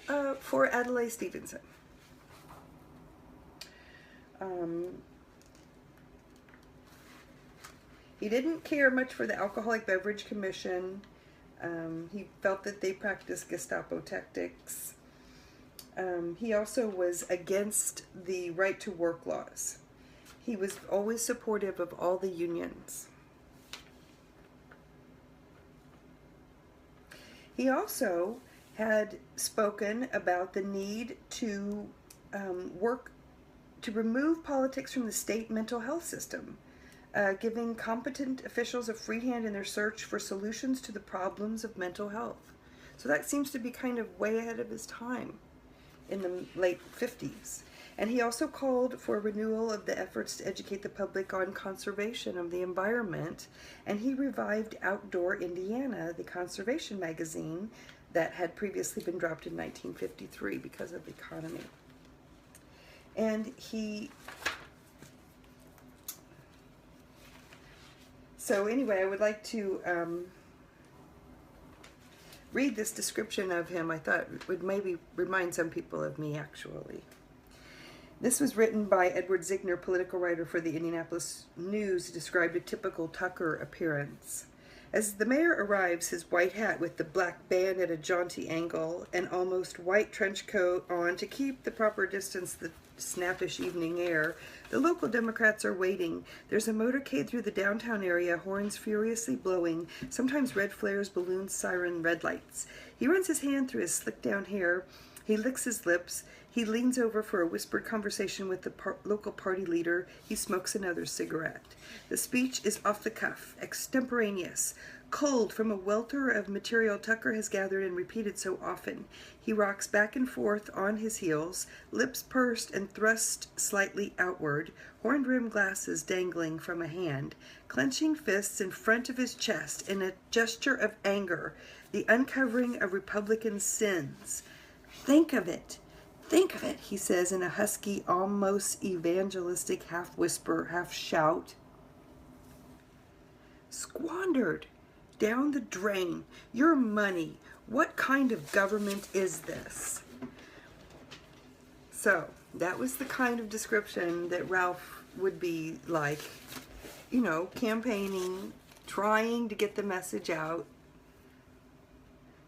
also for Adlai Stevenson. He didn't care much for the Alcoholic Beverage Commission. He felt that they practiced Gestapo tactics. He also was against the right to work laws. He was always supportive of all the unions. He also had spoken about the need to work to remove politics from the state mental health system, giving competent officials a free hand in their search for solutions to the problems of mental health. So that seems to be kind of way ahead of his time in the late 50s. And he also called for a renewal of the efforts to educate the public on conservation of the environment, and he revived Outdoor Indiana, the conservation magazine that had previously been dropped in 1953 because of the economy. And so anyway, I would like to read this description of him. I thought it would maybe remind some people of me, actually. This was written by Edward Zigner, political writer for the Indianapolis News, who described a typical Tucker appearance. As the mayor arrives, his white hat with the black band at a jaunty angle, and almost white trench coat on to keep the proper distance, the snappish evening air, the local Democrats are waiting. There's a motorcade through the downtown area, horns furiously blowing, sometimes red flares, balloons, siren, red lights. He runs his hand through his slicked down hair. He licks his lips. He leans over for a whispered conversation with the local party leader. He smokes another cigarette. The speech is off the cuff, extemporaneous, culled from a welter of material Tucker has gathered and repeated so often. He rocks back and forth on his heels, lips pursed and thrust slightly outward, horn-rimmed glasses dangling from a hand, clenching fists in front of his chest in a gesture of anger, the uncovering of Republican sins. Think of it, he says in a husky, almost evangelistic half-whisper, half-shout. Squandered, down the drain, your money. What kind of government is this? So, that was the kind of description that Ralph would be like, you know, campaigning, trying to get the message out